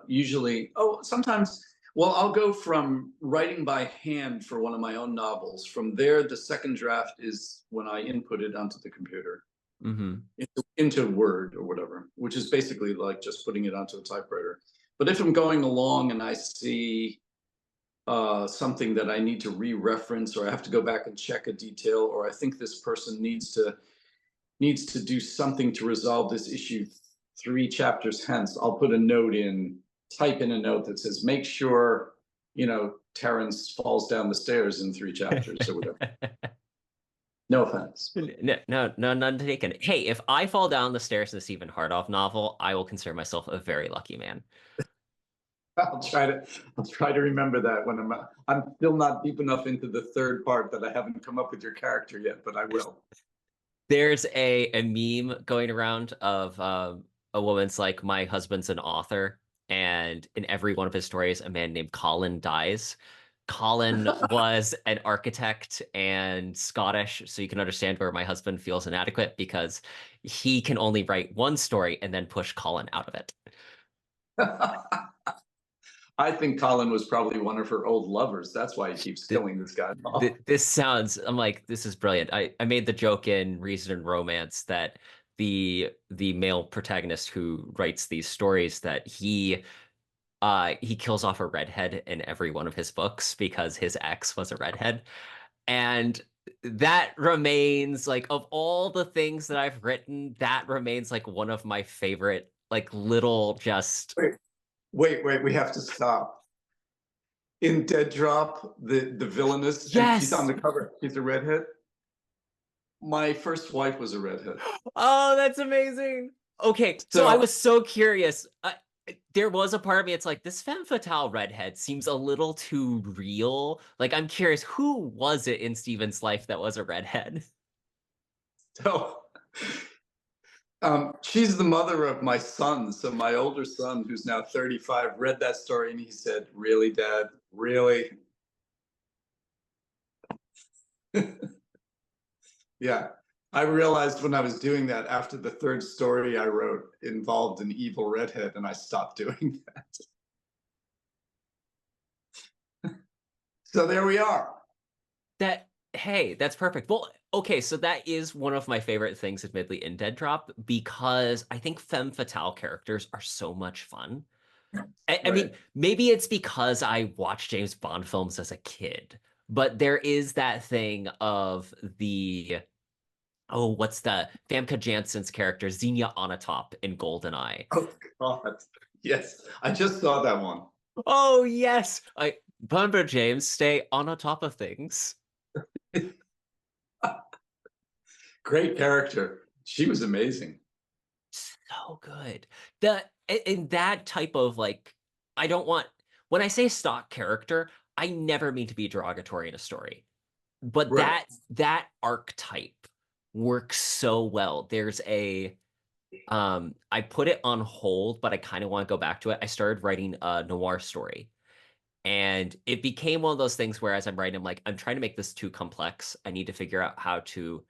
Usually, oh, sometimes. Well, I'll go from writing by hand for one of my own novels. From there, the second draft is when I input it onto the computer Hmm. into Word or whatever, which is basically like just putting it onto a typewriter. But if I'm going along and I see something that I need to re-reference, or I have to go back and check a detail, or I think this person needs to do something to resolve this issue 3 chapters hence, I'll put a note in, type in a note that says, make sure, Terrence falls down the stairs in 3 chapters or whatever. No offense. No, no, no, none taken. Hey, if I fall down the stairs in the Steven Hartov novel, I will consider myself a very lucky man. I'll try to remember that when I'm still not deep enough into the third part that I haven't come up with your character yet, but I will. There's a meme going around of a woman's like, my husband's an author, and in every one of his stories, a man named Colin dies. Colin was an architect and Scottish, so you can understand where my husband feels inadequate because he can only write one story and then push Colin out of it. I think Colin was probably one of her old lovers. That's why he keeps Th- killing this guy off. this sounds, I'm like, this is brilliant. I made the joke in Reason and Romance that the male protagonist who writes these stories that he kills off a redhead in every one of his books because his ex was a redhead. And that remains like of all the things that I've written, that remains like one of my favorite like little just Wait, wait, we have to stop. In Dead Drop, the villainess, and she's on yes. the cover. She's a redhead. My first wife was a redhead. Oh, that's amazing. Okay, so I So, was so curious. There was a part of me, it's like, this femme fatale redhead seems a little too real. Like, I'm curious, who was it in Steven's life that was a redhead? so she's the mother of my son. So my older son, who's now 35, read that story and he said, "Really, Dad? Really?" Yeah. I realized when I was doing that after the third story I wrote involved an evil redhead, and I stopped doing that. So there we are. That, hey, that's perfect. Well, okay, so that is one of my favorite things, admittedly, in Dead Drop, because I think femme fatale characters are so much fun. I Right. mean, maybe it's because I watched James Bond films as a kid, but there is that thing of the, oh, what's the Famke Janssen's character, Xenia Onatopp in GoldenEye. Oh God. Yes. I just saw that one. Oh, yes. Bumper James, stay on top of things. Great character. She was amazing. So good. The in that type of like, I don't want when I say stock character, I never mean to be derogatory in a story. But Right. that archetype works so well. There's a I put it on hold, but I kind of want to go back to it. I started writing a noir story. And it became one of those things where as I'm writing, I'm like, I'm trying to make this too complex. I need to figure out how to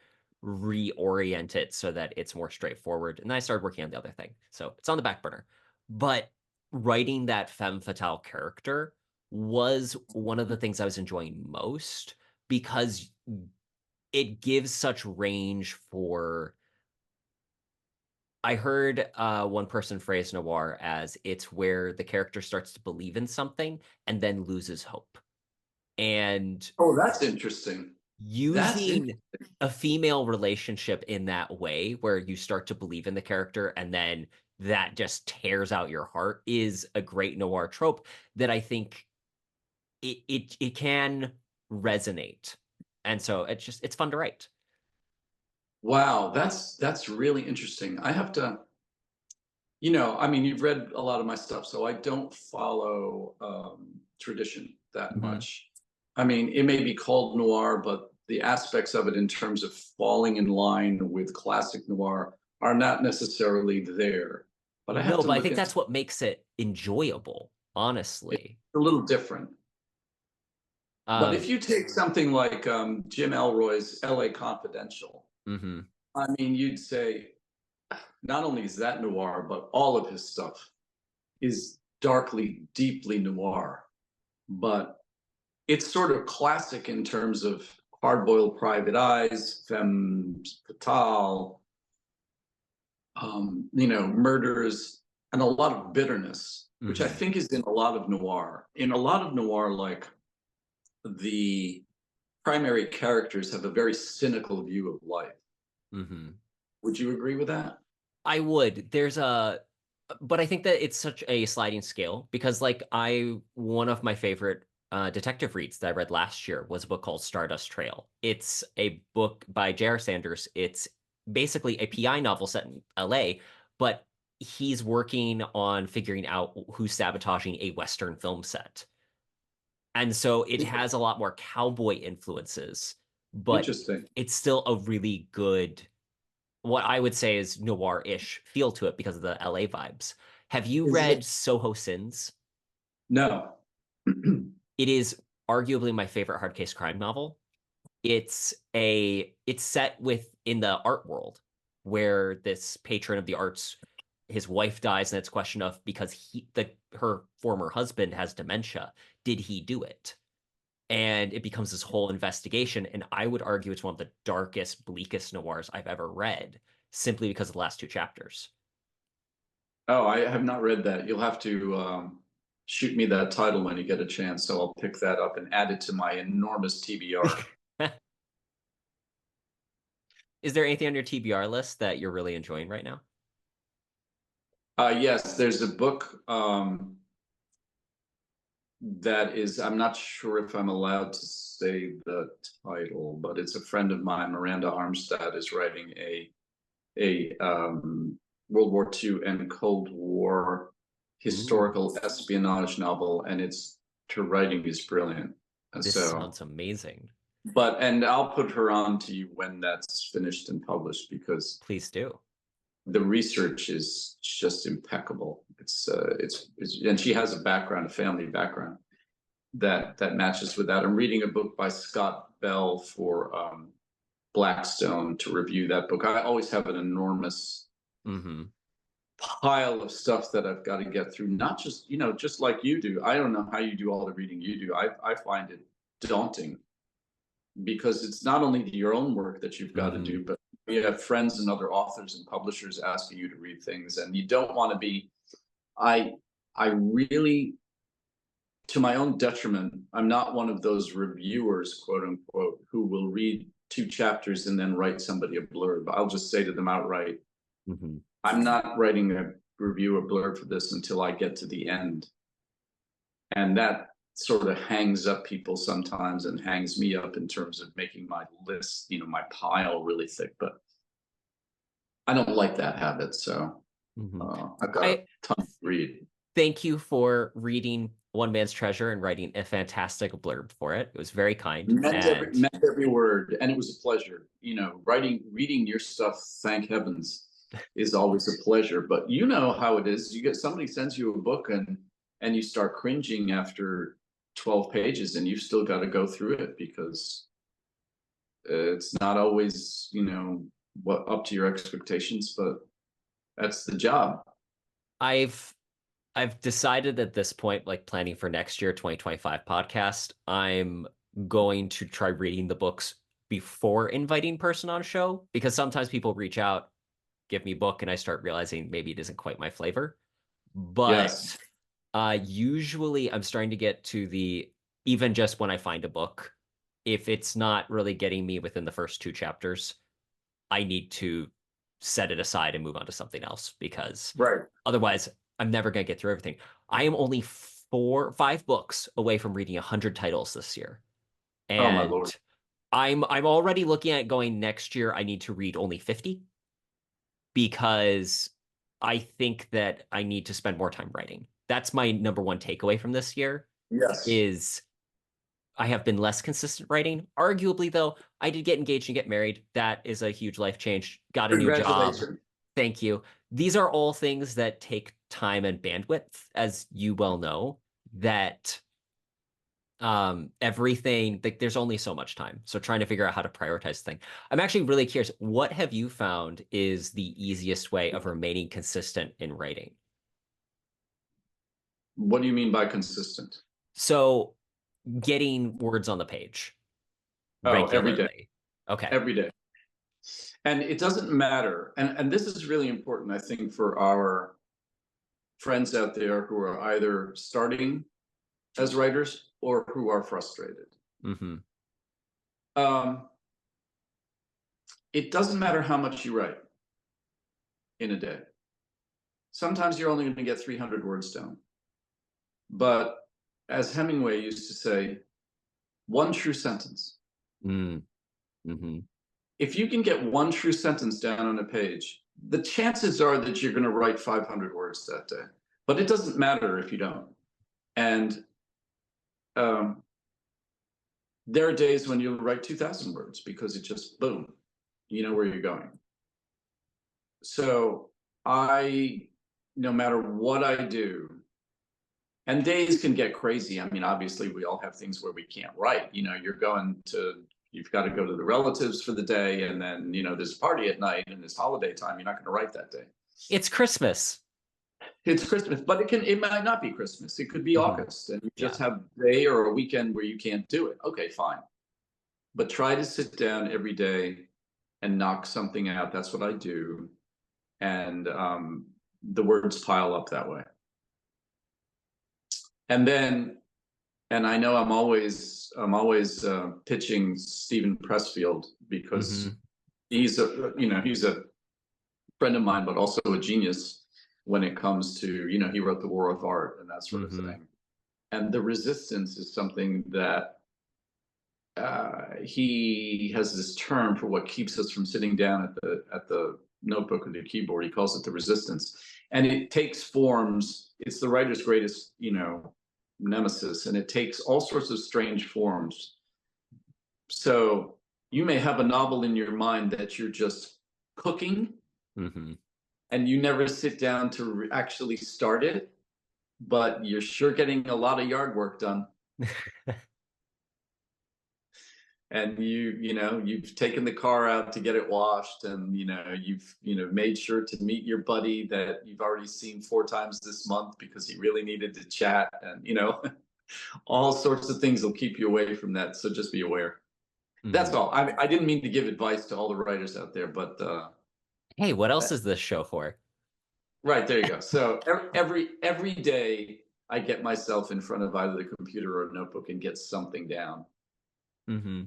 reorient it so that it's more straightforward. And then I started working on the other thing. So it's on the back burner. But writing that femme fatale character was one of the things I was enjoying most because it gives such range for. I heard one person phrase noir as it's where the character starts to believe in something and then loses hope. And Oh, that's interesting. That's using interesting. a female relationship in that way, where you start to believe in the character and then that just tears out your heart, is a great noir trope that I think it can resonate. And so it's fun to write. Wow, that's really interesting. I have to, I mean, you've read a lot of my stuff, so I don't follow tradition that Mhm. much. I mean, it may be called noir, but the aspects of it in terms of falling in line with classic noir are not necessarily there. But I have No, to but I look think into that's what makes it enjoyable, it. honestly. It's a little different. But if Um, you take something like Jim Elroy's L.A. Confidential, mhm. I mean, you'd say not only is that noir, but all of his stuff is darkly, deeply noir. But it's sort of classic in terms of hard-boiled private eyes, femme fatale, murders, and a lot of bitterness, which I Mhm. think is in a lot of noir. In a lot of noir, like the primary characters have a very cynical view of life. Mhm. Would you agree with that? I would. But I think that it's such a sliding scale because, like, one of my favorite detective reads that I read last year was a book called Stardust Trail. It's a book by J.R. Sanders. It's basically a PI novel set in LA, but he's working on figuring out who's sabotaging a Western film set. And so it has a lot more cowboy influences, but Interesting. it's still a really good, what I would say is noir-ish feel to it because of the LA vibes. Have you Is it? read Soho Sins? No. It is arguably my favorite hard case crime novel. It's set in the art world where this patron of the arts, his wife dies, and it's a question of because her former husband has dementia, did he do it? And it becomes this whole investigation. And I would argue it's one of the darkest, bleakest noirs I've ever read, simply because of the last two chapters. Oh, I have not read that. You'll have to shoot me that title when you get a chance, so I'll pick that up and add it to my enormous TBR. Is there anything on your TBR list that you're really enjoying right now? Yes, there's a book that is, I'm not sure if I'm allowed to say the title, but it's a friend of mine, Miranda Armstead, is writing a World War II and Cold War Ooh, historical espionage novel, and her writing is brilliant. this So, sounds amazing. and I'll put her on to you when that's finished and published, because Please do. the research is just impeccable. And she has a background, a family background that matches with that. I'm reading a book by Scott Bell for Blackstone to review that book. I always have an enormous Hmm. pile of stuff that I've got to get through. Not just, just like you do. I don't know how you do all the reading you do. I find it daunting because it's not only your own work that you've got to Hmm. do, but you have friends and other authors and publishers asking you to read things, and you don't want to be. I I really, to my own detriment, I'm not one of those reviewers, quote unquote, who will read two chapters and then write somebody a blurb. I'll just say to them outright, Hmm. I'm not writing a review or blurb for this until I get to the end. And that sort of hangs up people sometimes and hangs me up in terms of making my list, my pile really thick. But I don't like that habit. So Hmm. I've got a I ton to read. thank you for reading One Man's Treasure and writing a fantastic blurb for it. It was very kind. And Meant every word, and it was a pleasure. Reading your stuff, thank heavens, is always a pleasure. But you know how it is. You get somebody sends you a book, and you start cringing after 12 pages, and you've still got to go through it because it's not always what up to your expectations, but that's the job. I've I've decided at this point, like planning for next year, 2025 podcast, I'm going to try reading the books before inviting person on show because sometimes people reach out, give me a book, and I start realizing maybe it isn't quite my flavor. Yes. But usually I'm starting to get to the even just when I find a book, if it's not really getting me within the first two chapters, I need to set it aside and move on to something else because Right. otherwise I'm never going to get through everything. I am only 5 books away from reading 100 titles this year. Oh my Lord. And I'm already looking at going next year. I need to read only 50 because I think that I need to spend more time writing. That's my number one takeaway from this year Yes. is I have been less consistent writing. Arguably, though, I did get engaged and get married. That is a huge life change. Got a new job. Congratulations. Thank you. These are all things that take time and bandwidth, as you well know, that everything like there's only so much time. So trying to figure out how to prioritize things. I'm actually really curious, what have you found is the easiest way of remaining consistent in writing? What do you mean by consistent? So getting words on the page Oh, every day. regularly. Okay. Every day. And it doesn't matter. And this is really important, I think, for our friends out there who are either starting as writers or who are frustrated. Hmm. Um, it doesn't matter how much you write in a day. Sometimes you're only going to get 300 words down. But as Hemingway used to say, one true sentence. Mm-hmm. If you can get one true sentence down on a page, the chances are that you're going to write 500 words that day. But it doesn't matter if you don't. And um, there are days when you'll write 2,000 words because it just, boom, you know where you're going. So no matter what I do, and days can get crazy. I mean, obviously, we all have things where we can't write. You've got to go to the relatives for the day, and then, there's a party at night and it's holiday time. You're not going to write that day. It's Christmas. It's Christmas, but it might not be Christmas. It could be Hmm. August, and you Yeah. just have a day or a weekend where you can't do it. Okay, fine. But try to sit down every day and knock something out. That's what I do. And the words pile up that way. And then, and I know I'm always pitching Stephen Pressfield because Hmm. he's a friend of mine, but also a genius when it comes to, he wrote The War of Art and that sort of Mm-hmm. thing. And the resistance is something that he has this term for what keeps us from sitting down at the notebook or the keyboard. He calls it the resistance, and it takes forms. It's the writer's greatest, nemesis, and it takes all sorts of strange forms. So you may have a novel in your mind that you're just cooking, Mm-hmm. and you never sit down to actually start it, but you're sure getting a lot of yard work done. And you've taken the car out to get it washed, and you've made sure to meet your buddy that you've already seen 4 times this month because he really needed to chat, and all sorts of things will keep you away from that, so just be aware. That's Mm-hmm. all. I didn't mean to give advice to all the writers out there, but Hey, what else is this show for? right, there you go. So every day I get myself in front of either the computer or a notebook and get something down. Mm-hmm.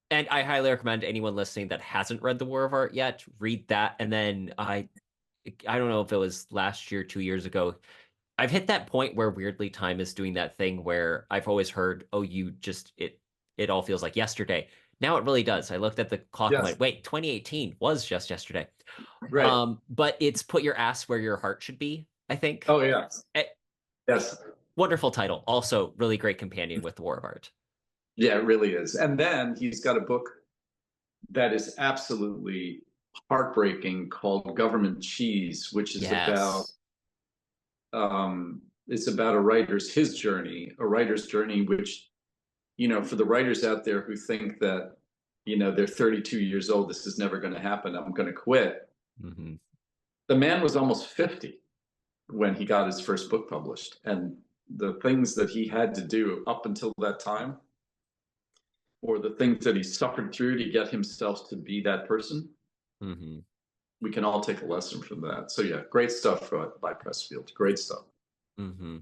And I highly recommend anyone listening that hasn't read The War of Art yet, read that. And then I don't know if it was last year, 2 years ago. I've hit that point where weirdly time is doing that thing where I've always heard, oh, it all feels like yesterday. Now it really does. I looked at the clock and Yes. went, wait, 2018 was just yesterday. Right. But it's put your ass where your heart should be, I think. Oh yeah. Eh, Yes. Wonderful title. Also, really great companion with The War of Art. Yeah, it really is. And then he's got a book that is absolutely heartbreaking called Government Cheese, which is about Yes. it's about a writer's journey, which, for the writers out there who think that, they're 32 years old, this is never going to happen, I'm going to quit. Mm-hmm. The man was almost 50 when he got his first book published. And the things that he had to do up until that time, or the things that he suffered through to get himself to be that person, Mm-hmm. we can all take a lesson from that. So yeah, great stuff by Pressfield. Great stuff. Mm-hmm.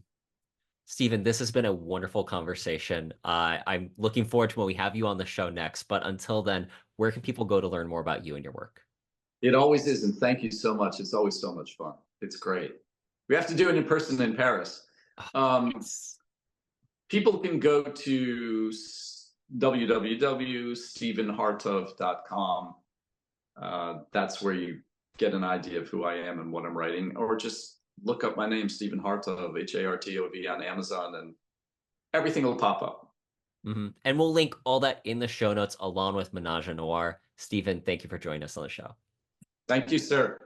Steven, this has been a wonderful conversation. I'm looking forward to when we have you on the show next. But until then, where can people go to learn more about you and your work? It always is, and thank you so much. It's always so much fun. It's great. We have to do it in person in Paris. Oh, Um, yes. People can go to www.stevenhartov.com. That's where you get an idea of who I am and what I'm writing, or just look up my name, Steven Hartov, Hartov, on Amazon, and everything will pop up. Mm-hmm. And we'll link all that in the show notes along with Menage a Noir. Steven, thank you for joining us on the show. Thank you, sir.